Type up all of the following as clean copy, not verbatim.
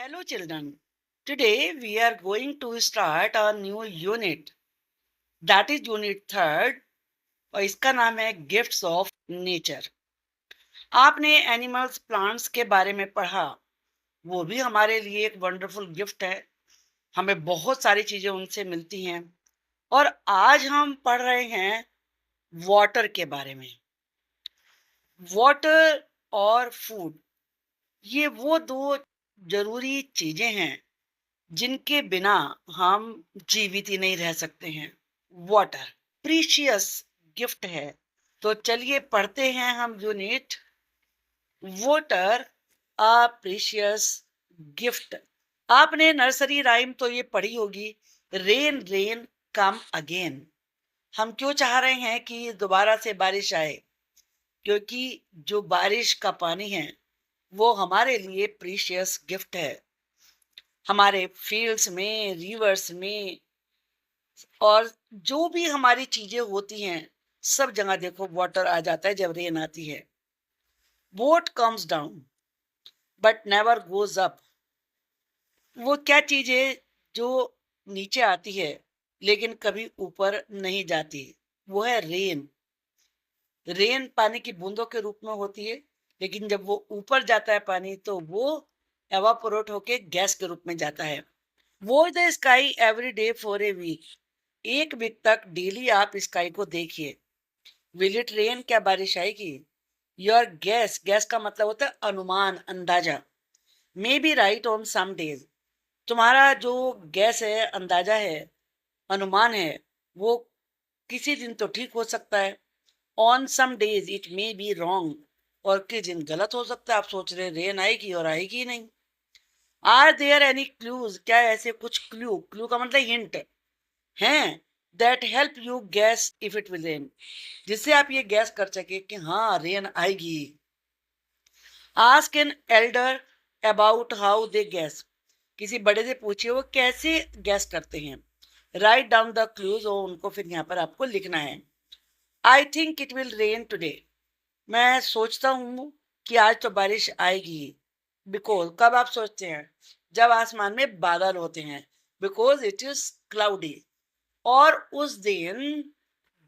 Hello, children. Today we are going to start a new unit. That is unit third और इसका नाम है gifts of nature. आपने animals plants के बारे में पढ़ा, वो भी हमारे लिए एक वंडरफुल गिफ्ट है। हमें बहुत सारी चीजें उनसे मिलती हैं। और आज हम पढ़ रहे हैं वाटर के बारे में। वाटर और फूड, ये वो दो जरूरी चीजें हैं जिनके बिना हम जीवित ही नहीं रह सकते हैं। वाटर प्रीशियस गिफ्ट है। तो चलिए पढ़ते हैं हम यूनिट वाटर अ प्रीशियस गिफ्ट। आपने नर्सरी राइम तो ये पढ़ी होगी, रेन रेन कम अगेन। हम क्यों चाह रहे हैं कि दोबारा से बारिश आए? क्योंकि जो बारिश का पानी है वो हमारे लिए प्रीशियस गिफ्ट है। हमारे फील्ड्स में, रिवर्स में, और जो भी हमारी चीजें होती हैं सब जगह देखो वाटर आ जाता है जब रेन आती है। Boat comes down but never goes up. वो क्या चीज है जो नीचे आती है लेकिन कभी ऊपर नहीं जाती? वो है रेन। रेन पानी की बूंदों के रूप में होती है, लेकिन जब वो ऊपर जाता है पानी तो वो एवापोरेट होके गैस के रूप में जाता है। Watch the sky every day for a week. एक वीक तक डेली आप स्काई को देखिए। Will it rain? क्या बारिश आएगी? योर गैस, गैस का मतलब होता है अनुमान, अंदाजा। May be right on some days. तुम्हारा जो गैस है, अंदाजा है, अनुमान है, वो किसी दिन तो ठीक हो सकता है। On some days it may be wrong. और किस दिन गलत हो सकता है। आप सोच रहे रेन आएगी और आएगी नहीं। Are there any clues? क्या ऐसे कुछ क्लू, क्लू का मतलब हिंट हैं, that help you guess if it will rain, जिससे आप ये गैस कर सके कि हाँ रेन आएगी। Ask an elder about how they gas. किसी बड़े से पूछिए वो कैसे गैस करते हैं। राइट डाउन द क्लूज, और उनको फिर यहाँ पर आपको लिखना है। आई think it will rain today. मैं सोचता हूँ कि आज तो बारिश आएगी। बिकॉज, कब आप सोचते हैं? जब आसमान में बादल होते हैं। Because it is cloudy. और उस दिन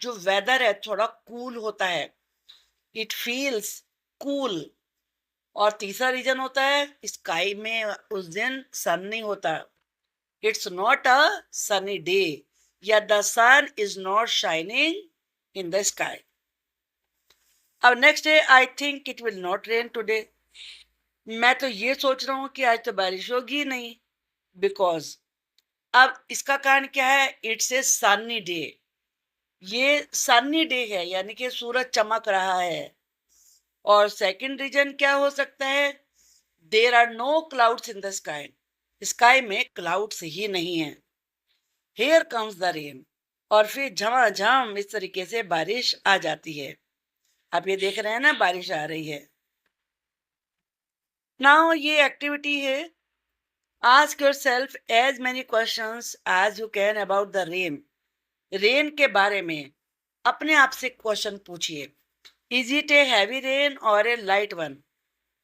जो वेदर है थोड़ा कूल होता है। It feels cool. और तीसरा रीजन होता है स्काई में उस दिन सन नहीं होता। It's not a sunny day, या the sun is not shining in the sky. अब next day, I think it will not rain today. मैं तो ये सोच रहा हूँ कि आज तो बारिश होगी नहीं। बिकॉज, अब इसका कारण क्या है? It's a sunny day. ये सनी डे है, यानी कि सूरज चमक रहा है। और सेकंड रीजन क्या हो सकता है? There are no clouds in the sky. Sky में क्लाउड्स ही नहीं है। Here comes the rain. और फिर झमाझम इस तरीके से बारिश आ जाती है। आप ये देख रहे हैं ना, बारिश आ रही है। नाउ ये एक्टिविटी है। Ask yourself as many questions as you can about the rain. Rain के बारे में अपने आप से क्वेश्चन पूछिए। Is it a heavy rain और ए लाइट वन?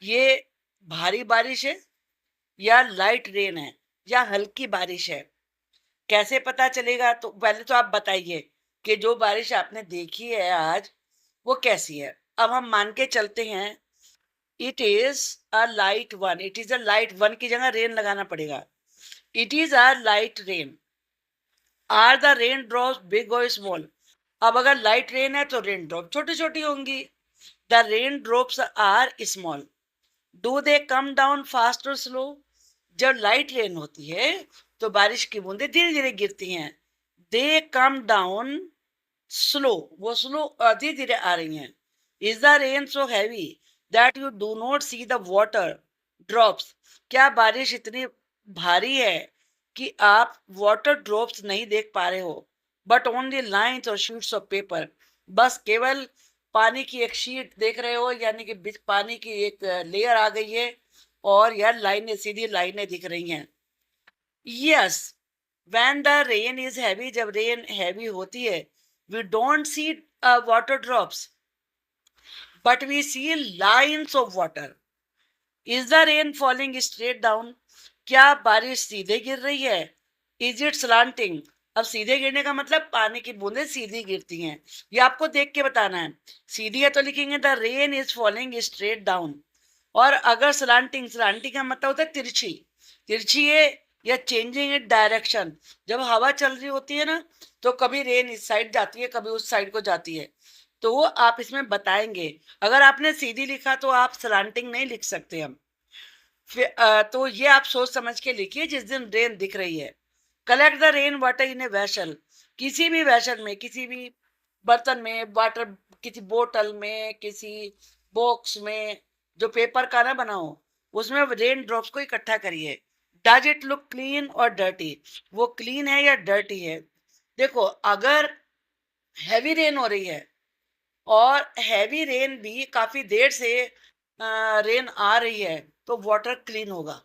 ये भारी बारिश है या लाइट रेन है या हल्की बारिश है? कैसे पता चलेगा? तो पहले तो आप बताइए कि जो बारिश आपने देखी है आज वो कैसी है। अब हम मान के चलते हैं it is a light one. It is a light one की जगह रेन लगाना पड़ेगा। It is a light rain. Are the rain drops big और स्मॉल? अब अगर लाइट रेन है तो रेन ड्रॉप छोटी छोटी होंगी। The rain drops are small. Do they come down fast और स्लो? जब लाइट रेन होती है तो बारिश की बूंदें धीरे धीरे गिरती हैं। दे कम डाउन स्लो, वो स्लो धीरे धीरे आ रही हैं। Is the rain so heavy that you do not see the water drops? क्या बारिश इतनी भारी है कि आप वाटर ड्रॉप्स नहीं देख पा रहे हो, बट ओनली लाइन्स और शीट्स ऑफ पेपर? बस केवल पानी की एक शीट देख रहे हो, यानी कि पानी की एक लेयर आ गई है और यार लाइनें, सीधी लाइनें दिख रही हैं। Yes, when the rain is heavy, जब रेन हैवी होती है, we don't see water drops but we see lines of water. Is the rain falling straight down? क्या बारिश सीधे गिर रही है? Is it slanting? अब सीधे गिरने का मतलब पानी की बूंदें सीधी गिरती हैं, ये आपको देख के बताना है। सीधी है तो लिखेंगे the rain is falling straight down. और अगर स्लांटिंग, स्लांटिंग का मतलब होता है तिरछी, तिरछी है या चेंजिंग इन डायरेक्शन। जब हवा चल रही होती है ना, तो कभी रेन इस साइड जाती है, कभी उस साइड को जाती है, तो वो आप इसमें बताएंगे। अगर आपने सीधी लिखा तो आप स्लांटिंग नहीं लिख सकते हम। फिर तो ये आप सोच समझ के लिखिए जिस दिन रेन दिख रही है। Collect the rain water in a vessel. किसी भी वेसल में, किसी भी बर्तन में वाटर, किसी बोतल में, किसी बॉक्स में जो पेपर का ना बनाओ, उसमें रेन ड्रॉप्स को इकट्ठा करिए। डज इट लुक क्लीन और डर्टी? वो क्लीन है या डर्टी है? देखो, अगर हैवी रेन हो रही है और हैवी रेन भी काफी देर से रेन आ रही है, तो वाटर क्लीन होगा।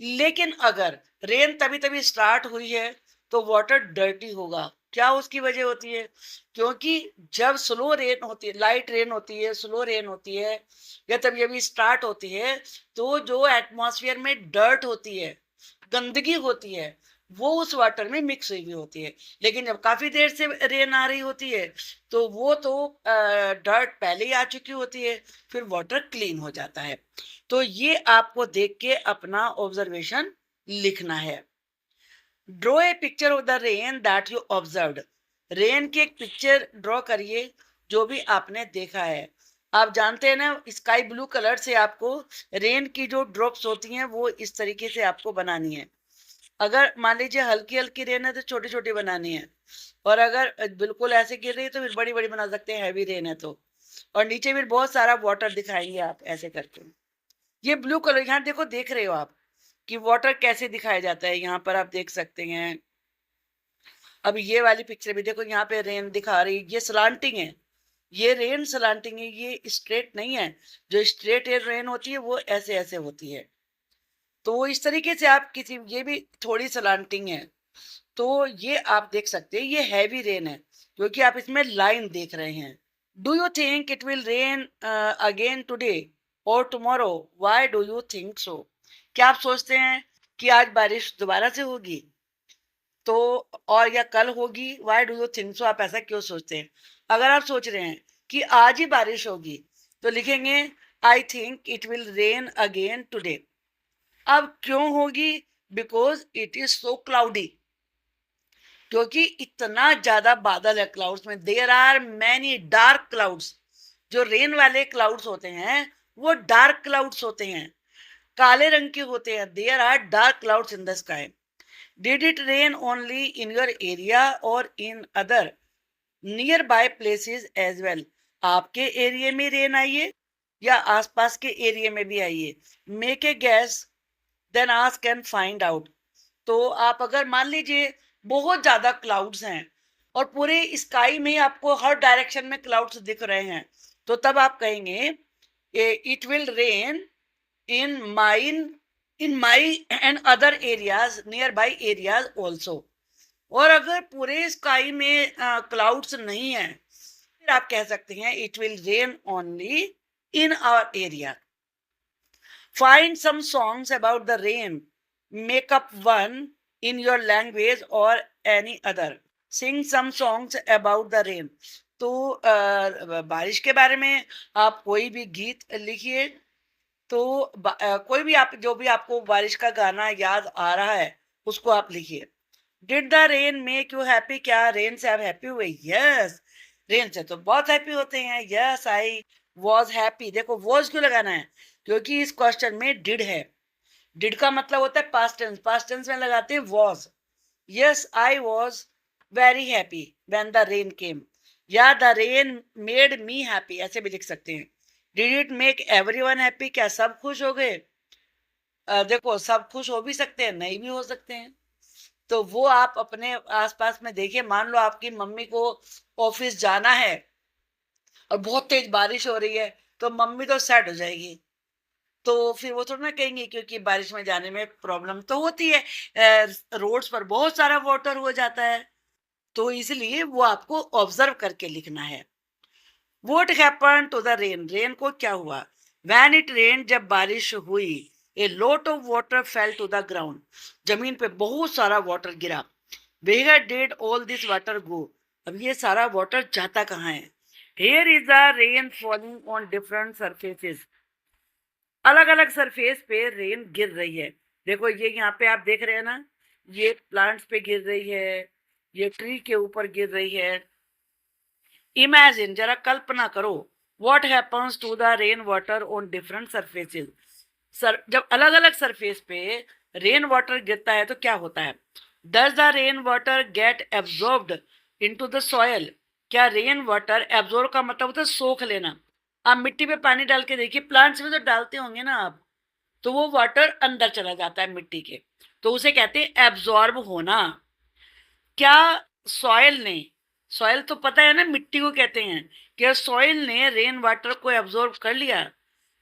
लेकिन अगर रेन तभी तभी स्टार्ट हुई है, तो वाटर डर्टी होगा। क्या उसकी वजह होती है? क्योंकि जब स्लो रेन होती है, लाइट रेन होती है, स्लो रेन होती है, या तभी अभी स्टार्ट होती है, तो जो एटमॉस्फेयर में डर्ट होती है, गंदगी होती है, वो उस वाटर में मिक्स हुई हुई होती है। लेकिन जब काफी देर से रेन आ रही होती है, तो वो तो डर्ट पहले ही आ चुकी होती है, फिर वाटर क्लीन हो जाता है। तो ये आपको देख के अपना ऑब्जर्वेशन लिखना है। Draw a picture of the rain that you observed. Rain की एक पिक्चर ड्रॉ करिए जो भी आपने देखा है। आप जानते हैं ना, स्काई ब्लू कलर से आपको रेन की जो ड्रॉप्स होती हैं वो इस तरीके से आपको बनानी है। अगर मान लीजिए हल्की हल्की रेन है तो छोटी छोटी बनानी है, और अगर बिल्कुल ऐसे गिर रही है तो फिर बड़ी बड़ी बना सकते हैं, हैवी रेन है तो। और नीचे भी बहुत सारा वाटर दिखाएंगे आप ऐसे करके। ये ब्लू कलर यहाँ देखो, देख रहे हो आप कि वाटर कैसे दिखाया जाता है, यहाँ पर आप देख सकते हैं। अब ये वाली पिक्चर भी देखो, यहाँ पे रेन दिखा रही है, ये स्लांटिंग है, ये रेन स्लांटिंग है, ये स्ट्रेट नहीं है। जो स्ट्रेट रेन होती है वो ऐसे ऐसे होती है। तो इस तरीके से आप किसी, ये भी थोड़ी स्लांटिंग है, तो ये आप देख सकते हैं, ये हैवी रेन है क्योंकि आप इसमें लाइन देख रहे हैं। Do you think it will rain again today और tomorrow? Why do you think so? क्या आप सोचते हैं कि आज बारिश दोबारा से होगी, तो और या कल होगी? व्हाई डू यू थिंक सो, आप ऐसा क्यों सोचते हैं? अगर आप सोच रहे हैं कि आज ही बारिश होगी, तो लिखेंगे I think it will rain again today. अब क्यों होगी? Because it is so cloudy, क्योंकि इतना ज्यादा बादल है क्लाउड्स में। There are many dark clouds. जो रेन वाले क्लाउड्स होते हैं वो डार्क क्लाउड्स होते हैं, काले रंग के होते हैं। There are dark clouds in the sky. Did it rain only in your area or in other nearby places as well? आपके एरिया में रेन आई है या आसपास के एरिया में भी आई है? Make a guess then ask and find out. तो आप अगर मान लीजिए बहुत ज्यादा क्लाउड्स हैं और पूरे स्काई में आपको हर डायरेक्शन में क्लाउड्स दिख रहे हैं, तो तब आप कहेंगे it will rain in mine in my and other areas near by areas also. और अगर पूरे स्काई में क्लाउड्स नहीं है, फिर आप कह सकते हैं it will rain only in our area. Find some songs about the rain, make up one in your language or any other. Sing some songs about the rain. तो बारिश के बारे में आप कोई भी गीत लिखिए। तो कोई भी आप, जो भी आपको बारिश का गाना याद आ रहा है उसको आप लिखिए। Did the rain make you happy? क्या रेन से आप हैप्पी हुए? यस, रेन से तो बहुत हैप्पी होते हैं। Yes I was happy. देखो वॉज क्यों लगाना है? क्योंकि इस क्वेश्चन में डिड है। डिड का मतलब होता है पास्ट टेंस, पास्ट टेंस में लगाते हैं was. Yes I was very happy when the rain came, या the rain made me happy, ऐसे भी लिख सकते हैं। Did it make everyone happy? क्या सब खुश हो गए? देखो, सब खुश हो भी सकते हैं, नहीं भी हो सकते हैं। तो वो आप अपने आसपास में देखिए। मान लो आपकी मम्मी को ऑफिस जाना है और बहुत तेज बारिश हो रही है, तो मम्मी तो सैड हो जाएगी। तो फिर वो थोड़ा ना कहेंगे, क्योंकि बारिश में जाने में प्रॉब्लम तो होती है, रोड्स पर बहुत सारा वाटर हो जाता है, तो इसलिए वो आपको ऑब्जर्व करके लिखना है। What happened to the rain? Rain को क्या हुआ? व्हेन इट रेन, जब बारिश हुई। A lot of water fell to the ground, जमीन पे बहुत सारा वाटर गिरा। Where did all this water go, अब ये सारा वाटर जाता कहाँ है? Here is the rain falling on different surfaces, अलग अलग सरफेस पे रेन गिर रही है। देखो ये यहाँ पे आप देख रहे हैं ना, ये प्लांट्स पे गिर रही है, ये ट्री के ऊपर गिर रही है। इमेजिन, जरा कल्पना करो, what happens to the rain water on different surfaces. जब अलग अलग सरफेस पे रेन वाटर गिरता है तो क्या होता है? Does the rain water get absorbed into the soil, क्या रेन वाटर एब्जॉर्ब का मतलब होता है सोख लेना। आप मिट्टी पे पानी डाल के देखिए, प्लांट्स में तो डालते होंगे ना आप, तो वो वाटर अंदर चला जाता है मिट्टी के, तो उसे कहते हैं एब्जॉर्ब होना। क्या सॉइल ने, सॉइल तो पता है ना मिट्टी को कहते हैं, क्या सॉइल ने रेन वाटर को एब्जॉर्ब कर लिया?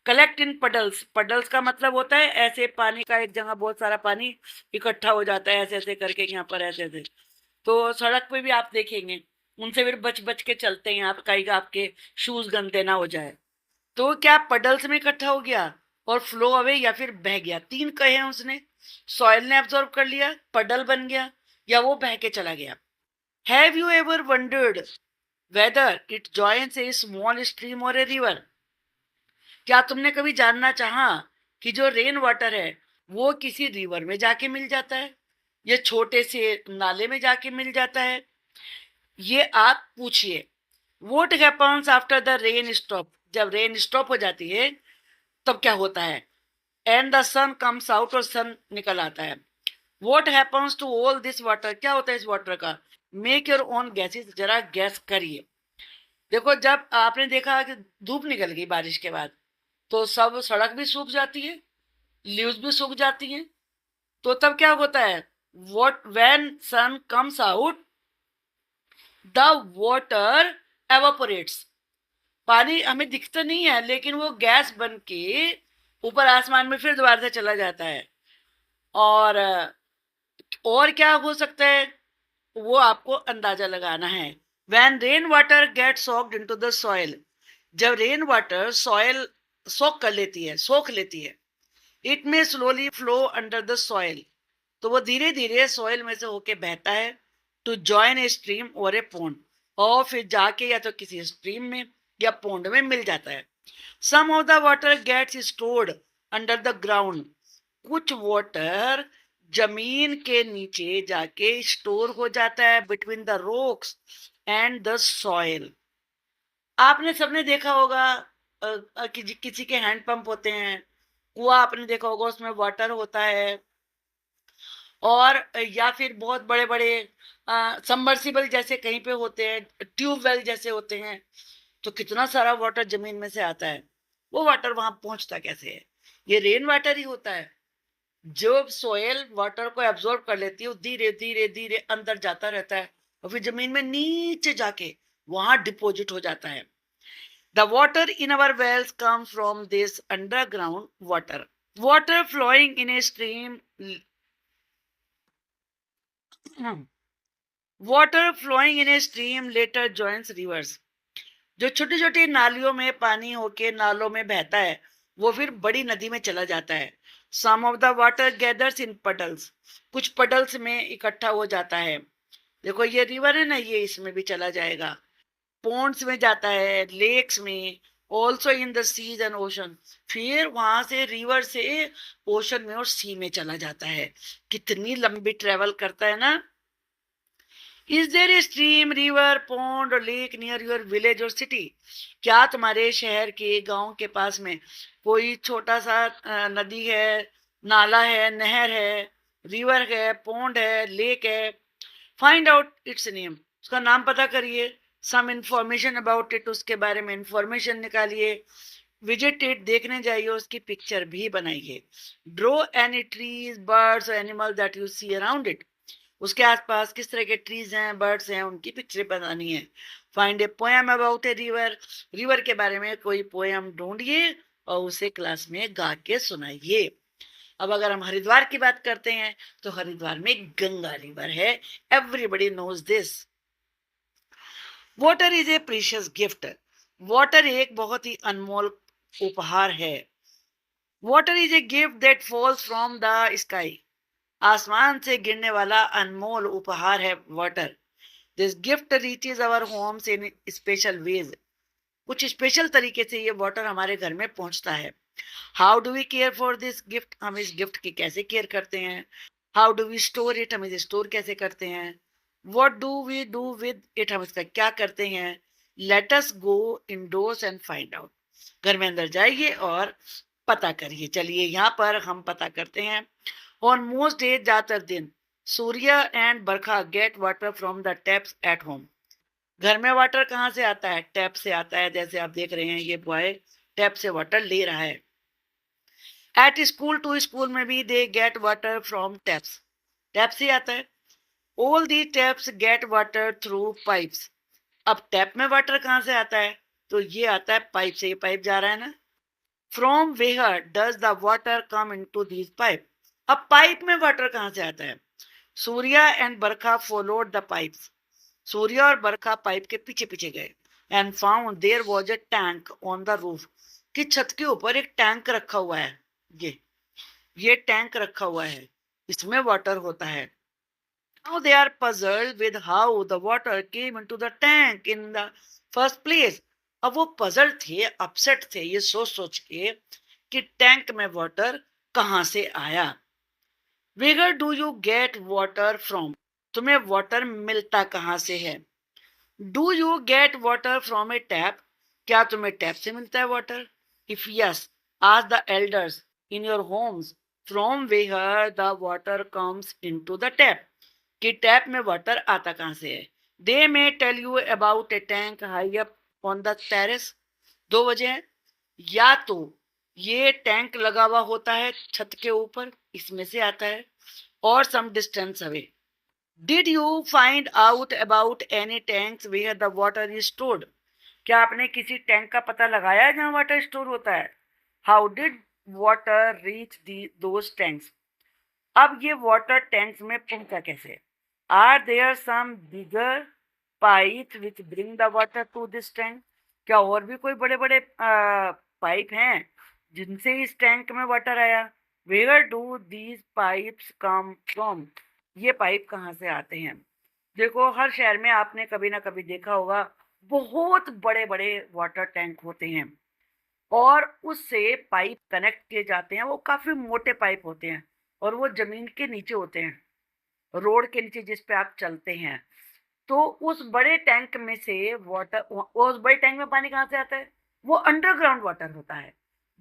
कलेक्ट इन पडल्स, पडल्स का मतलब होता है ऐसे पानी का एक जगह बहुत सारा पानी इकट्ठा हो जाता है ऐसे ऐसे करके, यहाँ पर ऐसे ऐसे। तो सड़क पे भी आप देखेंगे, उनसे फिर बच बच के चलते हैं आप, कहीं आपके शूज गंदे ना हो जाए। तो क्या पडल्स में इकट्ठा हो गया और फ्लो अवे, या फिर बह गया? तीन कहे हैं उसने, सॉइल ने एब्जॉर्ब कर लिया, पडल बन गया, या वो बह के चला गया। Have you ever wondered whether it joins A small stream और ए रिवर, क्या तुमने कभी जानना चाहा कि जो रेन वाटर है वो किसी रिवर में जाके मिल जाता है या छोटे से नाले में जाके मिल जाता है? ये आप पूछिए। What happens after the rain stop, जब रेन स्टॉप हो जाती है तब क्या होता है? And the sun comes out, और सन निकल आता है। What happens to all this water, क्या होता है इस वाटर का? मेक योर ओन गैसेस, जरा गैस करिए। देखो जब आपने देखा कि धूप निकल गई बारिश के बाद, तो सब सड़क भी सूख जाती है, लीव्स भी सूख जाती हैं, तो तब क्या होता है? What when sun comes out the water evaporates, पानी हमें दिखता नहीं है लेकिन वो गैस बन के ऊपर आसमान में फिर दोबारा से चला जाता है। और क्या हो सकता है वो आपको अंदाजा लगाना है। When rain water get soaked into the soil, जब रेन वाटर सॉइल सोख लेती है, it may slowly flow under the soil, तो वो धीरे धीरे सॉइल में से होके बहता है टू जॉइन ए स्ट्रीम और ए पोंड, और फिर जाके या तो किसी स्ट्रीम में या पोंड में मिल जाता है। Some of the water gets stored under the ground, कुछ वाटर जमीन के नीचे जाके स्टोर हो जाता है between the rocks and the soil. आपने सबने देखा होगा कि किसी के हैंडपंप होते हैं, कुआं आपने देखा होगा, उसमें वाटर होता है, और या फिर बहुत बड़े बड़े सबमर्सिबल जैसे कहीं पे होते हैं, ट्यूबवेल जैसे होते हैं, तो कितना सारा वाटर जमीन में से आता है। वो वाटर वहां पहुंचता कैसे है? ये रेन वाटर ही होता है। जो सोयल वाटर को एब्जॉर्ब कर लेती है वो धीरे धीरे धीरे अंदर जाता रहता है और फिर जमीन में नीचे जाके वहां डिपॉजिट हो जाता है। The water in our wells come from this underground water, water flowing in a stream, water flowing in a stream later joins rivers, जो छोटी छोटी नालियों में पानी होके नालों में बहता है वो फिर बड़ी नदी में चला जाता है। Some of the water gathers in puddles, कुछ पडल्स में इकट्ठा हो जाता है। देखो ये रिवर है ना, ये इसमें भी चला जाएगा, पॉन्ड्स में जाता है, लेक्स में, also in the seas and ocean, फिर वहां से रिवर से ओशन में और सी में चला जाता है। कितनी लंबी ट्रेवल करता है ना। Is there a stream, river, pond और लेक नियर योर विलेज और सिटी, क्या तुम्हारे शहर के गांव के पास में कोई छोटा सा नदी है, नाला है, नहर है, रिवर है, पॉन्ड है, लेक है? फाइंड आउट इट्स नेम, उसका नाम पता करिए। सम इंफॉर्मेशन अबाउट इट, उसके बारे में इंफॉर्मेशन निकालिए। विजिट इट, देखने जाइए, उसकी पिक्चर भी बनाइए। Draw any trees, birds, animal that you see around it, उसके आसपास किस तरह के ट्रीज हैं, बर्ड्स हैं, उनकी पिक्चर बनानी है। Find a poem about a river, river के बारे में कोई पोएम ढूंढिए और उसे क्लास में गा के सुनाइए। अब अगर हम हरिद्वार की बात करते हैं तो हरिद्वार में गंगा रिवर है, everybody knows this. Water is a precious gift, water एक बहुत ही अनमोल उपहार है। Water is a gift that falls from the sky. आसमान से गिरने वाला अनमोल उपहार है water. This gift reaches our homes in special ways. कुछ स्पेशल तरीके से ये वाटर हमारे घर में पहुंचता है. How do we care for this gift. हम इस गिफ्ट की कैसे केयर करते हैं. How do we store it. हम इसे स्टोर कैसे करते हैं. What do we do with it. हम इसका क्या करते हैं. Let us go indoors and find out. घर में अंदर जाइए और पता करिए. चलिए यहाँ पर हम पता करते हैं. ऑन मोस्ट डे, ज्यादातर दिन, Surya and Barkha get water from the taps at home. घर में वाटर कहाँ से आता है. टैप से आता है. जैसे आप देख रहे हैं ये बॉय टैप से वाटर ले रहा है. एट स्कूल, टू स्कूल में भी they get water from taps. Tap से आता है. All the taps get water through pipes. अब टैप में वाटर कहाँ से आता है. तो ये आता है पाइप से. ये पाइप जा रहा है ना. From where does the water come into these pipe. अब पाइप में वाटर कहाँ से आता है. Surya and Barkha followed the pipes. Surya और बरखा पाइप के पीछे पीछे गए. And found there was a tank on the roof. कि छत के ऊपर एक टैंक रखा हुआ है. ये टैंक रखा हुआ है. इसमें वाटर होता है. Now they are puzzled with how the water came into the tank in the first place. अब वो पजल थे, अपसेट थे ये सोच सोच के कि टैंक में वाटर कहाँ से आया. Where do you get water from. तुम्हें वाटर मिलता कहाँ से है. Do you get water from a tap. क्या तुम्हें टैप से मिलता है water. If yes, ask the elders in your homes from where the water comes into the tap. कि टैप में वाटर आता कहाँ से है. They may tell you about a tank high up on the terrace. दो वजह है. या तो ये टैंक लगा हुआ होता है छत के ऊपर, इसमें से आता है. और some distance away. Did you find out about any tanks where the water is stored. क्या आपने किसी टैंक का पता लगाया जहाँ वाटर स्टोर होता है. How did water reach those tanks. अब ये वाटर टैंक्स में पहुंचा कैसे. Are there some bigger pipe which bring the water to this tank. क्या और भी कोई बड़े बड़े पाइप हैं जिनसे इस टैंक में वाटर आया. Where do these pipes come from. ये पाइप कहाँ से आते हैं. देखो हर शहर में आपने कभी ना कभी देखा होगा बहुत बड़े बड़े वाटर टैंक होते हैं और उससे पाइप कनेक्ट किए जाते हैं. वो काफी मोटे पाइप होते हैं और वो जमीन के नीचे होते हैं, रोड के नीचे जिस पे आप चलते हैं. तो उस बड़े टैंक में से वाटर, उस बड़े टैंक में पानी कहाँ से आता है. वो अंडरग्राउंड वाटर होता है.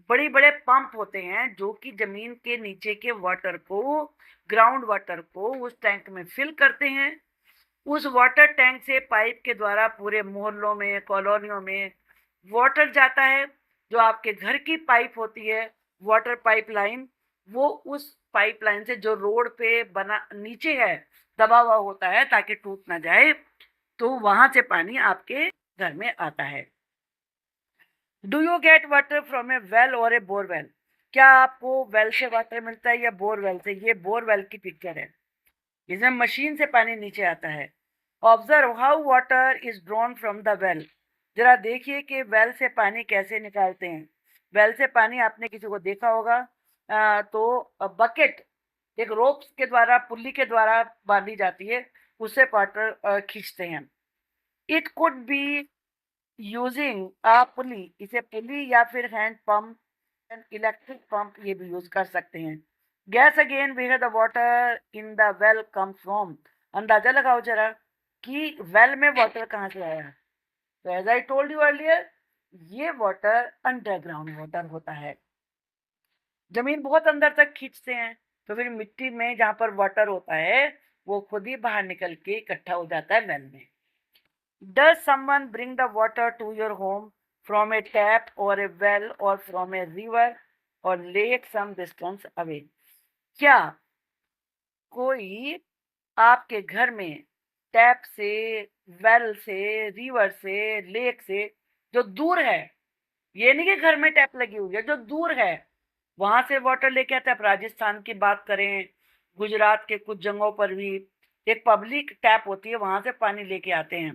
बड़े बड़े पंप होते हैं जो कि जमीन के नीचे के वाटर को, ग्राउंड वाटर को उस टैंक में फिल करते हैं. उस वाटर टैंक से पाइप के द्वारा पूरे मोहल्लों में, कॉलोनियों में वाटर जाता है. जो आपके घर की पाइप होती है, वाटर पाइपलाइन, वो उस पाइपलाइन से जो रोड पे बना नीचे है दबा हुआ होता है ताकि टूट ना जाए, तो वहां से पानी आपके घर में आता है. Do you get water from A well और ए बोरवेल. क्या आपको वेल से वाटर मिलता है या बोरवेल से. ये बोरवेल की पिक्चर है. इसमें मशीन से पानी नीचे आता है. Observe how water is drawn from the well. जरा देखिए कि वेल से पानी कैसे निकालते हैं. वेल से पानी आपने किसी को देखा होगा. तो बकेट एक रोप के द्वारा, पुल्ली के द्वारा बांधी जाती है, उससे वाटर खींचते हैं. It could be using a pulley. इसे पुली या फिर हैंड पंप, इलेक्ट्रिक पंप ये भी यूज कर सकते हैं. Guess again where the water in the well come from. अंदाजा लगाओ जरा कि वेल में वाटर कहाँ से आया. तो as I told you earlier, ये वाटर अंडरग्राउंड वाटर होता है. जमीन बहुत अंदर तक खींचते हैं तो फिर मिट्टी में जहां पर वाटर होता है वो खुद ही बाहर निकल के इकट्ठा हो जाता है वेल में. Does someone bring the water to your home from a tap और ए वेल और फ्रॉम ए रिवर और लेक सम डिस्टेंस अवे. क्या कोई आपके घर में टैप से, वेल से, रिवर से, लेक से, जो दूर है, ये नहीं कि घर में टैप लगी हुई है, जो दूर है वहां से वाटर लेके आते हैं. आप राजस्थान की बात करें, गुजरात के कुछ जगहों पर भी एक पब्लिक टैप होती है, वहां से पानी लेके आते हैं.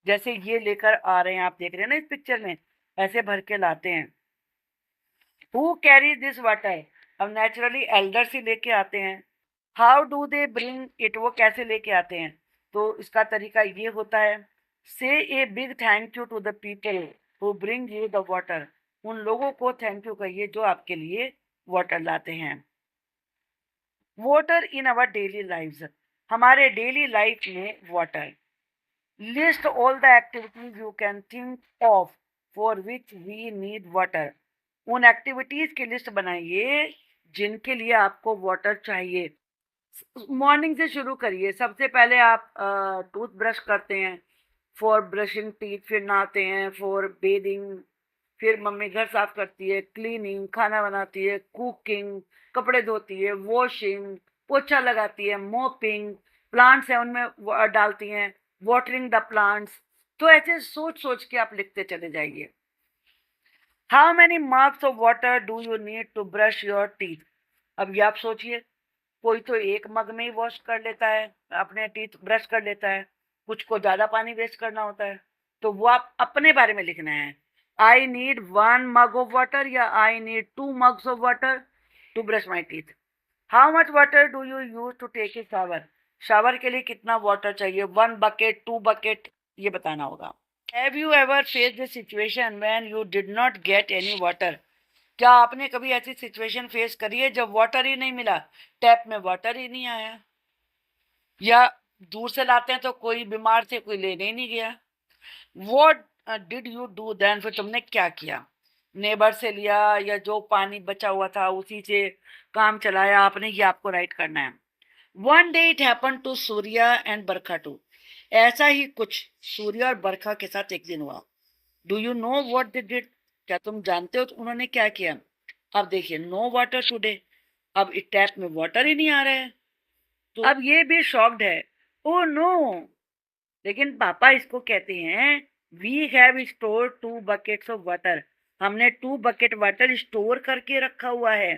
जैसे ये लेकर आ रहे हैं, आप देख रहे हैं ना इस पिक्चर में, ऐसे भर के लाते हैं. Who carries this water? अब नेचुरली एल्डर्स ही लेके आते हैं. How do they bring it? वो कैसे लेके आते हैं? तो इसका तरीका ये होता है, say a big thank you to the people who bring you the water. उन लोगों को थैंक यू कहिए जो आपके लिए वाटर लाते हैं. Water in our daily lives. हमारे डेली लाइफ में water. List all the activities you can think of for which we need water. उन एक्टिविटीज की लिस्ट बनाइए जिनके लिए आपको वाटर चाहिए. मॉर्निंग से शुरू करिए. सबसे पहले आप टूथ ब्रश करते हैं फॉर ब्रशिंग टीथ, फिर नहाते हैं फॉर बेदिंग, फिर मम्मी घर साफ करती है, क्लीनिंग, खाना बनाती है, कुकिंग, कपड़े धोती है, वॉशिंग, पोछा लगाती है, मोपिंग, प्लांट्स है उनमें डालती हैं, वाटरिंग द प्लांट्स. तो ऐसे सोच सोच के आप लिखते चले जाइए. How many mugs of water do you need to brush your teeth? अब ये आप सोचिए, कोई तो एक मग में ही वॉश कर लेता है, अपने टीथ ब्रश कर लेता है, कुछ को ज्यादा पानी वेस्ट करना होता है. तो वो आप अपने बारे में लिखना है. I need 1 mug of water या I need 2 mugs of water to brush my teeth. How much water do you use to take a shower? Shower के लिए कितना वाटर चाहिए? 1 बकेट, 2 बकेट, ये बताना होगा. Have you ever face the situation when you did not get any water? क्या आपने कभी ऐसी सिचुएशन फेस करी है जब वाटर ही नहीं मिला, टैप में वाटर ही नहीं आया, या दूर से लाते हैं तो कोई बीमार थे, कोई लेने ही नहीं गया? What did you do then? फिर तुमने क्या किया? नेबर से लिया या जो पानी बचा हुआ था उसी से काम चलाया आपने? ये आपको राइट करना है. One day it happen to Surya and Barkha too. ऐसा ही कुछ सूर्य और बरखा के साथ एक दिन हुआ. Do you know what they did? क्या तुम जानते हो तो उन्होंने क्या किया? अब देखिए, नो वाटर टुडे. अब इस टैप में वाटर ही नहीं आ रहा है. तो अब ये भी शॉक्ड है. Oh no. लेकिन पापा इसको कहते हैं we have store 2 buckets of water. हमने 2 बकेट वाटर स्टोर करके रखा हुआ है.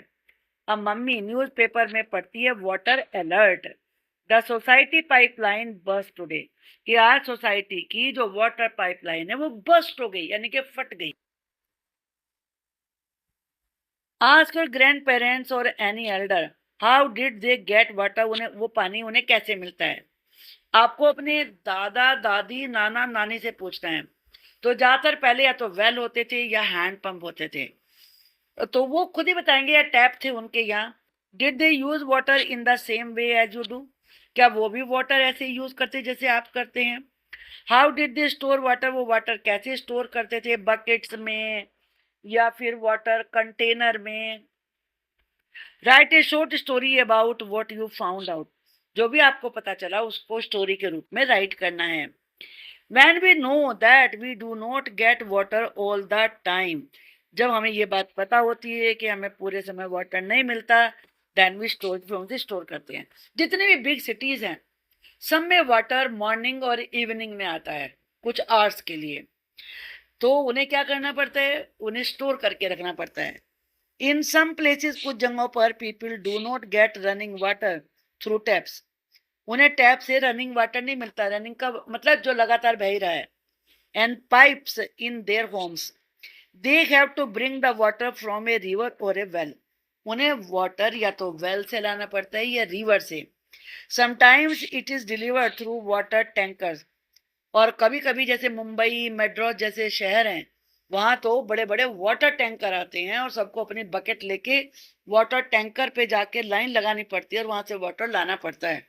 अब मम्मी न्यूज़पेपर में पढ़ती है water alert, the society pipeline burst today, कि आज सोसाइटी की जो वाटर पाइपलाइन है वो बस्ट हो गई, यानी कि फट गई. आस्क योर ग्रैंड पेरेंट्स और any Elder how did they get water. उन्हें वो पानी उन्हें कैसे मिलता है? आपको अपने दादा दादी नाना नानी से पूछना है. तो ज्यादातर पहले या तो वेल होते थे या हैंड पंप होते थे, तो वो खुद ही बताएंगे, या टैप थे उनके यहाँ. Did they use water in the same way as you do? क्या वो भी वाटर ऐसे यूज करते जैसे आप करते हैं? How did they store water? वो वाटर कैसे स्टोर करते थे? बकेट्स में या फिर वाटर कंटेनर में? Right A short story about what you found out. जो भी आपको पता चला उसको स्टोरी के रूप में राइट करना है. When we know that we do not get water all the time, जब हमें ये बात पता होती है कि हमें पूरे समय वाटर नहीं मिलता, देन वी स्टोर, फिर उसे स्टोर करते हैं. जितने भी बिग सिटीज हैं सब में वाटर मॉर्निंग और इवनिंग में आता है कुछ आवर्स के लिए. तो उन्हें क्या करना पड़ता है? उन्हें स्टोर करके रखना पड़ता है. इन सम प्लेसेस, कुछ जगहों पर people do not gate running water through taps. उन्हें टैप से रनिंग वाटर नहीं मिलता. रनिंग का मतलब जो लगातार बह ही रहा है. And pipes in their homes, they have to bring the water from a river और ए वेल. उन्हें वाटर या तो वेल से लाना पड़ता है या रिवर से. Sometimes it is delivered through water tankers. और कभी कभी जैसे मुंबई, मेड्रास जैसे शहर हैं, वहां तो बड़े बड़े वाटर टैंकर आते हैं और सबको अपनी बकेट लेके वाटर टैंकर पे जाके लाइन लगानी पड़ती है और वहां से वाटर लाना पड़ता है.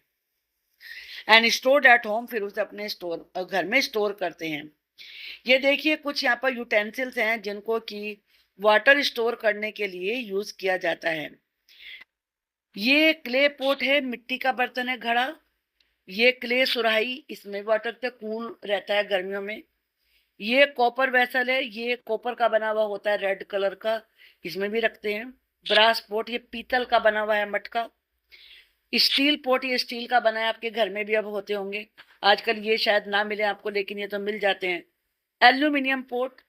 एंड स्टोर्ड एट होम, फिर उसे अपने स्टोर घर में स्टोर करते हैं. ये देखिए कुछ यहाँ पर यूटेंसिल्स हैं जिनको कि वाटर स्टोर करने के लिए यूज किया जाता है. ये क्ले पोट है, मिट्टी का बर्तन है, घड़ा. ये क्ले सुराही, इसमें वाटर से कूल रहता है गर्मियों में. ये कॉपर वेसल है, ये कॉपर का बना हुआ होता है रेड कलर का, इसमें भी रखते हैं. ब्रास पोट, ये पीतल का बना हुआ है मटका. स्टील पोट, ये स्टील का बना है, आपके घर में भी अब होते होंगे. आजकल ये शायद ना मिले आपको, लेकिन ये तो मिल जाते हैं. Aluminium pot.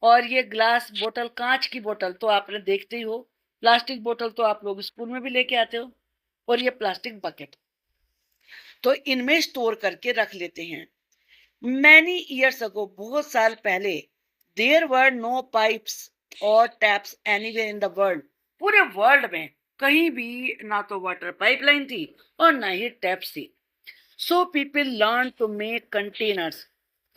और ये ग्लास बोतल, कांच की बोतल तो आपने देखते ही हो. प्लास्टिक बोतल तो आप लोग स्कूल में भी लेके आते हो. और ये प्लास्टिक बकेट, तो इनमें स्टोर करके रख लेते हैं. मैनी ईयर्स अगो, बहुत साल पहले, देयर वर नो पाइप्स और taps anywhere in the world, पूरे वर्ल्ड में कहीं भी ना तो वाटर पाइपलाइन थी और ना ही टैप्स थी। So people learn to make containers,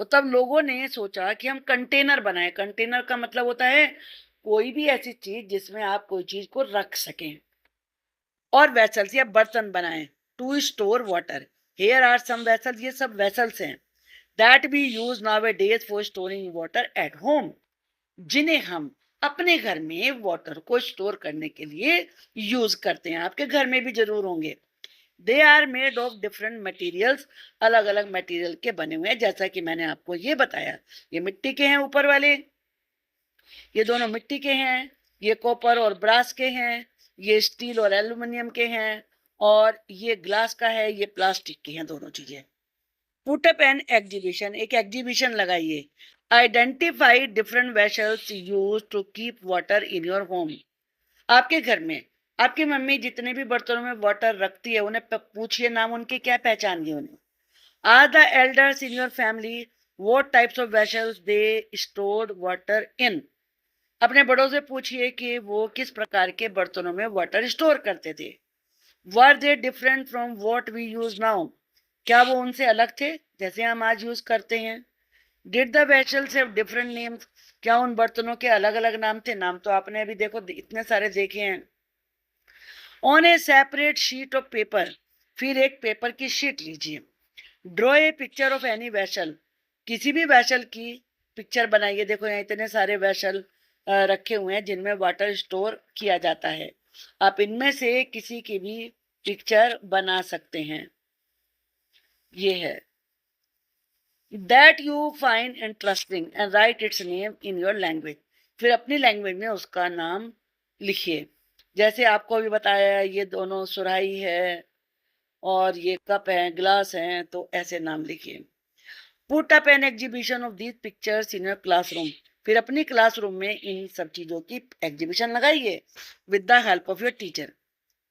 तो तब लोगों ने सोचा कि हम कंटेनर बनाएं। कंटेनर का मतलब होता है कोई भी ऐसी चीज जिसमें आप कोई चीज को रख सकें। और वेसल्स या बर्तन बनाएं to store water. Here are some vessels, ये सब वेसल्स हैं that we use nowadays for storing water at home, जिन्हें हम अपने घर में वाटर को स्टोर करने के लिए यूज करते हैं। आपके घर में भी जरूर होंगे। They are made of different materials, अलग अलग मटेरियल के बने हुए हैं। जैसा कि मैंने आपको ये बताया, ये मिट्टी के हैं ऊपर वाले, ये दोनों मिट्टी के हैं, ये कॉपर और ब्रास के हैं, ये स्टील और एल्यूमिनियम के हैं, और ये ग्लास का है, ये प्लास्टिक की हैं दोनों चीजें। पुट अप एन एग्जीबिशन, एक एग्जीबिशन लगाइए। Identify different vessels use to keep water in your home. आपके घर में आपकी मम्मी जितने भी बर्तनों में वाटर रखती है, उन्हें पूछिए नाम उनके, क्या पहचानिए उन्हें। Are the elders in your family, what types of vessels they stored water in. अपने बड़ों से पूछिए कि वो किस प्रकार के बर्तनों में वाटर स्टोर करते थे। Were they different from what we use now, क्या वो उनसे अलग थे जैसे हम आज यूज करते हैं। Did the vessels have different names, क्या उन बर्तनों के अलग अलग नाम थे। नाम तो आपने अभी देखो इतने सारे देखे हैं। On A separate sheet of paper, फिर एक पेपर की शीट लीजिए। Draw a picture of any vessel, किसी भी वेसल की पिक्चर बनाइए। देखो यहाँ इतने सारे वेसल रखे हुए हैं जिनमें वाटर स्टोर किया जाता है। आप इनमें से किसी की भी पिक्चर बना सकते हैं। ये है that you find interesting and right it's name in your language, फिर अपनी लैंग्वेज में उसका नाम लिखिए। जैसे आपको अभी बताया, ये दोनों सुराही है और ये कप है, ग्लास है, तो ऐसे नाम लिखिए। Put up an exhibition of these pictures in your classroom, फिर अपनी क्लासरूम में इन सब चीजों की एग्जीबिशन लगाइए with the help of your teacher.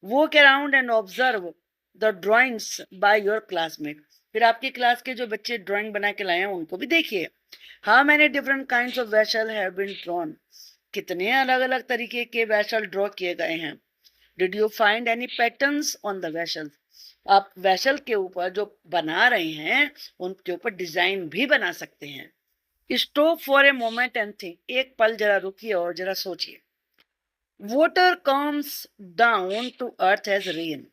Walk around and observe the drawings by your classmate, फिर आपकी क्लास के जो बच्चे ड्राइंग बना के लाए हैं उनको भी देखिए। How many different kinds of vessel have been drawn, कितने अलग अलग तरीके के वेसल ड्रॉ किए गए हैं। Did you find any patterns on the vessel, आप वेसल के ऊपर जो बना रहे हैं उनके ऊपर डिजाइन भी बना सकते हैं। Stop for a moment and think, एक पल जरा रुकिए और जरा सोचिए। Water comes down to earth as rain,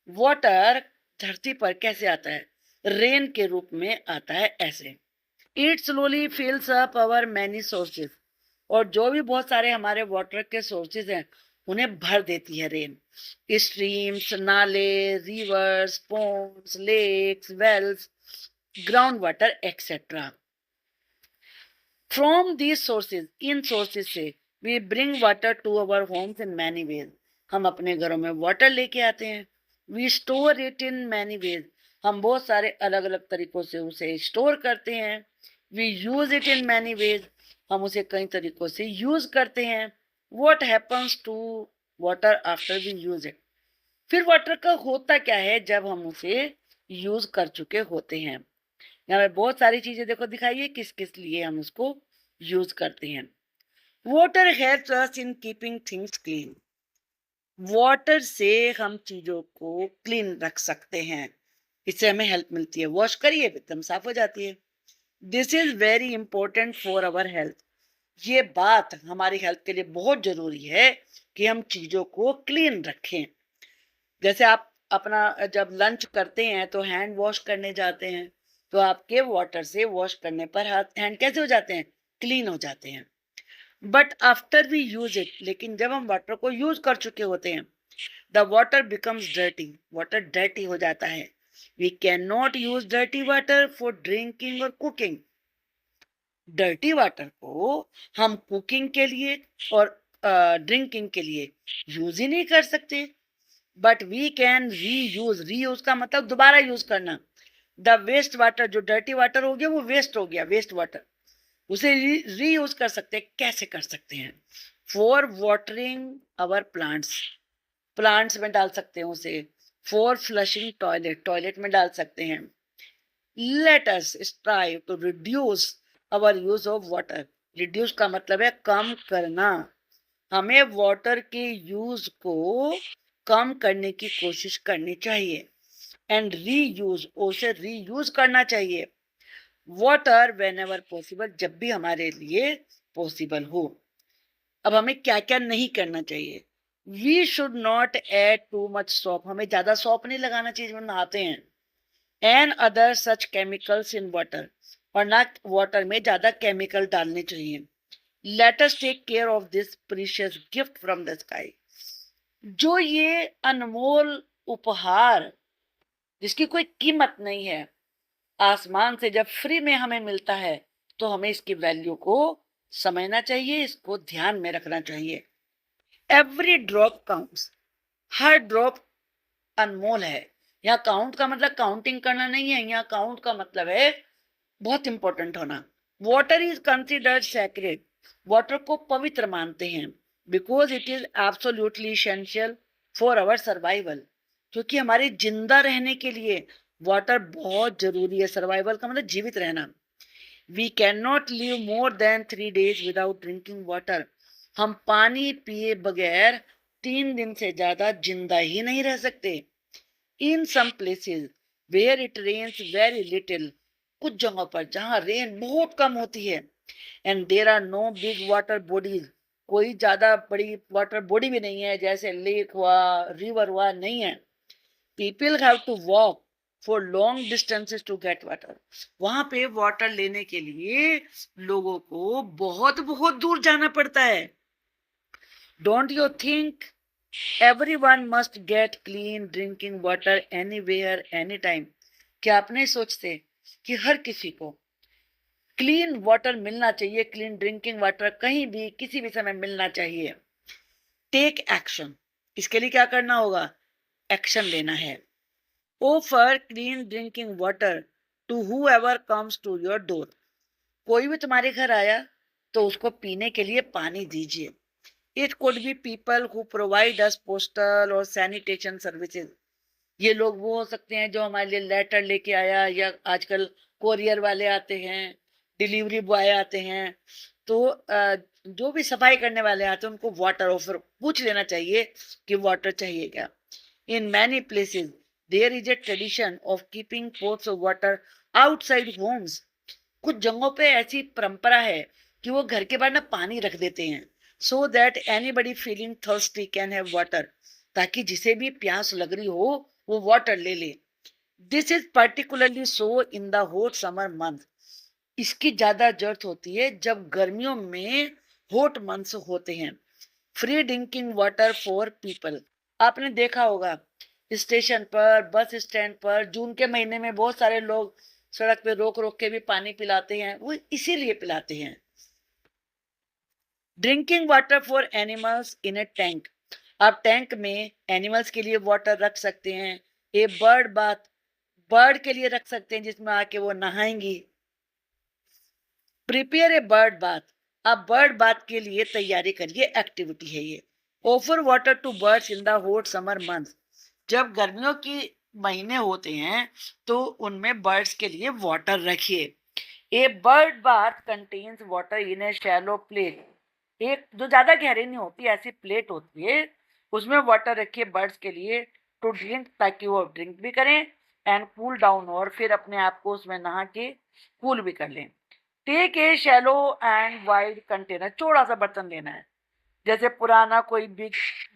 water धरती पर कैसे आता है, रेन के रूप में आता है ऐसे। It slowly fills up our many sources, और जो भी बहुत सारे हमारे वाटर के सोर्सेज हैं उन्हें भर देती है रेन। स्ट्रीम्स, नाले, rivers, ponds, lakes, wells, ground water etcetera. From these sources, इन सोर्सेज से we bring water to our homes in many ways, हम अपने घरों में वाटर लेके आते हैं। We store it in many ways, हम बहुत सारे अलग अलग तरीकों से उसे स्टोर करते हैं। We use it in many ways, हम उसे कई तरीकों से यूज करते हैं। What happens to water after we use it, फिर वाटर का होता क्या है जब हम उसे यूज कर चुके होते हैं। यहाँ पे बहुत सारी चीजें देखो दिखाई है किस किस लिए हम उसको यूज करते हैं। Water helps us in keeping things clean, water से हम चीजों को क्लीन रख सकते हैं, इससे हमें हेल्प मिलती है। वॉश करिए एकदम साफ हो जाती है। This is very important for our health, ये बात हमारी हेल्थ के लिए बहुत जरूरी है कि हम चीजों को क्लीन रखें। जैसे आप अपना जब लंच करते हैं तो हैंड वॉश करने जाते हैं, तो आपके वाटर से वॉश करने पर हाथ हैंड कैसे हो जाते हैं, क्लीन हो जाते हैं। But after we use it, लेकिन जब हम वाटर को यूज कर चुके होते हैं, the water becomes dirty, water dirty हो जाता है। We can not use dirty water for drinking और कुकिंग, डर्टी वाटर को हम कुकिंग के लिए और ड्रिंकिंग के लिए यूज ही नहीं कर सकते। But we can reuse, reuse का मतलब दोबारा यूज करना। द वेस्ट वाटर, जो डर्टी वाटर हो गया वो वेस्ट हो गया, वेस्ट वाटर, उसे री यूज कर सकते हैं। कैसे कर सकते हैं, for watering our plants, plants में डाल सकते हैं उसे। फॉर फ्लशिंग टॉयलेट, टॉयलेट में डाल सकते हैं। Let us strive to reduce our use of water, reduce का मतलब है कम करना। हमें वाटर के यूज को कम करने की कोशिश करनी चाहिए। एंड रीयूज, उसे रीयूज करना चाहिए। वाटर वेन एवर पॉसिबल, जब भी हमारे लिए पॉसिबल हो। अब हमें क्या क्या नहीं करना चाहिए। We should not add too much soap, हमें ज्यादा सॉप नहीं लगाना चाहिए जब नहाते हैं। And other such chemicals in water, और ना वाटर में ज्यादा केमिकल डालने चाहिए। Let us take care of this precious gift from the sky, जो ये अनमोल उपहार जिसकी कोई कीमत नहीं है, आसमान से जब फ्री में हमें मिलता है, तो हमें इसकी वैल्यू को समझना चाहिए, इसको ध्यान में रखना चाहिए। एवरी ड्रॉप काउंट्स, हर ड्रॉप अनमोल है। यहाँ काउंट का मतलब काउंटिंग करना नहीं है, यहाँ काउंट का मतलब है बहुत इंपॉर्टेंट होना। Water is considered sacred, water को पवित्र मानते हैं। Because it is absolutely essential for our survival, क्योंकि हमारे जिंदा रहने के लिए वाटर बहुत जरूरी है। सर्वाइवल का मतलब जीवित रहना। We can not live more than 3 days without drinking water, हम पानी पिए बगैर 3 दिन से ज्यादा जिंदा ही नहीं रह सकते। In some places where it rains very little, कुछ जगहों पर जहां रेन बहुत कम होती है, and there are no big water bodies, कोई ज्यादा बड़ी वाटर बॉडी भी नहीं है, जैसे लेक हुआ, रिवर हुआ, नहीं है। People have to walk for long distances to get water, वहां पे वाटर लेने के लिए लोगों को बहुत बहुत दूर जाना पड़ता है। Don't you think everyone must get clean drinking water anywhere any time, क्या आप नहीं सोचते कि हर किसी को क्लीन वाटर मिलना चाहिए, क्लीन ड्रिंकिंग वाटर कहीं भी किसी भी समय मिलना चाहिए। टेक एक्शन, इसके लिए क्या करना होगा, एक्शन लेना है। Offer clean drinking water to whoever comes to your door, कोई भी तुम्हारे घर आया तो उसको पीने के लिए पानी दीजिए। It could be people who provide us postal और सैनिटेशन सर्विसेज, ये लोग वो हो सकते हैं जो हमारे लिए लेटर लेके आया, या आजकल कोरियर वाले आते हैं, डिलीवरी बॉय आते हैं। तो जो भी सफाई करने वाले आते हैं उनको वाटर ऑफर पूछ लेना चाहिए कि वाटर चाहिए क्या। In many places there is a tradition of keeping pots of water outside homes, कुछ जगहों पे ऐसी परंपरा है कि वो घर के बाहर ना पानी रख देते हैं, so that anybody feeling thirsty can have water, ताकि जिसे भी प्यास लग रही हो वो वाटर ले ले। This is particularly so in the hot summer month, इसकी ज्यादा जरूरत होती है जब गर्मियों में हॉट मंथ्स होते हैं। Free drinking water for people, आपने देखा होगा स्टेशन पर, बस स्टैंड पर जून के महीने में बहुत सारे लोग सड़क पे रोक रोक के भी पानी पिलाते हैं, वो इसीलिए पिलाते हैं। Drinking water for animals in A tank, आप टैंक में एनिमल्स के लिए वाटर रख सकते हैं। ए बर्ड बाथ, बर्ड के लिए रख सकते हैं जिसमें आके वो नहाएंगी। प्रिपेयर ए बर्ड बाथ, आप बर्ड बाथ के लिए तैयारी करिए, एक्टिविटी है ये। Offer water to birds in the hot summer month, जब गर्मियों की महीने होते हैं तो उनमें बर्ड्स के लिए वाटर रखिए। A bird bath contains water in a shallow plate, एक जो ज्यादा गहरी नहीं होती ऐसी प्लेट होती है, उसमें वाटर रखिए बर्ड्स के लिए टू ड्रिंक, ताकि वो ड्रिंक भी करें एंड कूल डाउन, और फिर अपने आप को उसमें नहा के कूल भी कर लें। Take a shallow and wide container, चौड़ा सा बर्तन लेना है, जैसे पुराना कोई बिग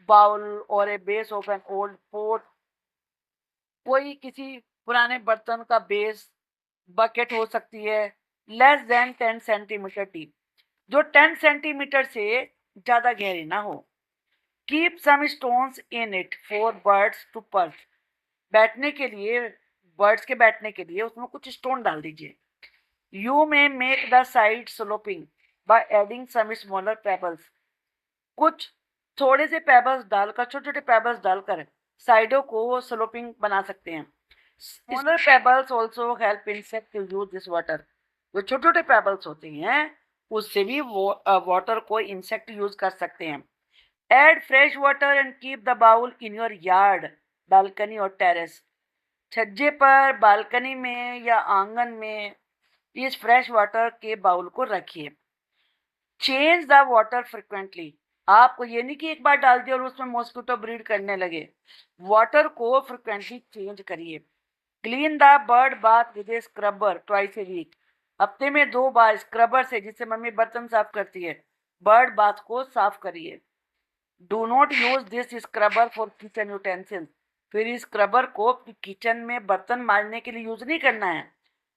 बाउल और a base of an old pot, कोई किसी पुराने बर्तन का बेस, बकेट हो सकती है। लेस देन 10 सेंटीमीटर डीप, जो 10 सेंटीमीटर से ज्यादा गहरी ना हो। Keep some stones in it for birds to perch, बैठने के लिए, बर्ड्स के बैठने के लिए उसमें कुछ स्टोन डाल दीजिए। You may make the side sloping by adding some smaller pebbles, कुछ थोड़े से पेबल्स डालकर, छोटे छोटे पेबल्स डालकर साइडों को स्लोपिंग बना सकते हैं। Smaller pebbles also help insect to use this water, जो छोटे छोटे पेबल्स होते हैं उससे भी वाटर को इंसेक्ट यूज कर सकते हैं। Add fresh water and keep the bowl in your yard, balcony और टेरेस, छज्जे पर, बालकनी में या आंगन में इस फ्रेश वाटर के बाउल को रखिए। Change the water frequently. आपको ये नहीं कि एक बार डाल दिया और उसमें मॉस्किटो ब्रीड करने लगे। वाटर को फ्रिक्वेंटली चेंज करिए। Clean the bird bath with a scrubber twice a week. हफ्ते में 2 बार स्क्रबर से, जिससे मम्मी बर्तन साफ करती है, बर्ड बाथ को साफ करिए। Do not use this scrubber for kitchen utensils. फिर इस स्क्रबर को किचन में बर्तन मांजने के लिए यूज नहीं करना है।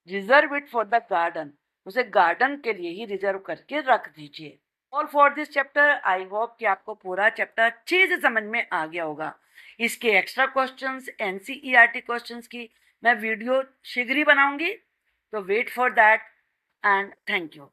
Reserve it for the garden. उसे गार्डन के लिए ही रिजर्व करके रख दीजिए। All for this chapter. I hope कि आपको पूरा चैप्टर अच्छे से समझ में आ गया होगा। इसके एक्स्ट्रा क्वेश्चंस, एनसीईआरटी क्वेश्चंस की मैं वीडियो शीघ्र ही बनाऊंगी, तो wait for that and thank you.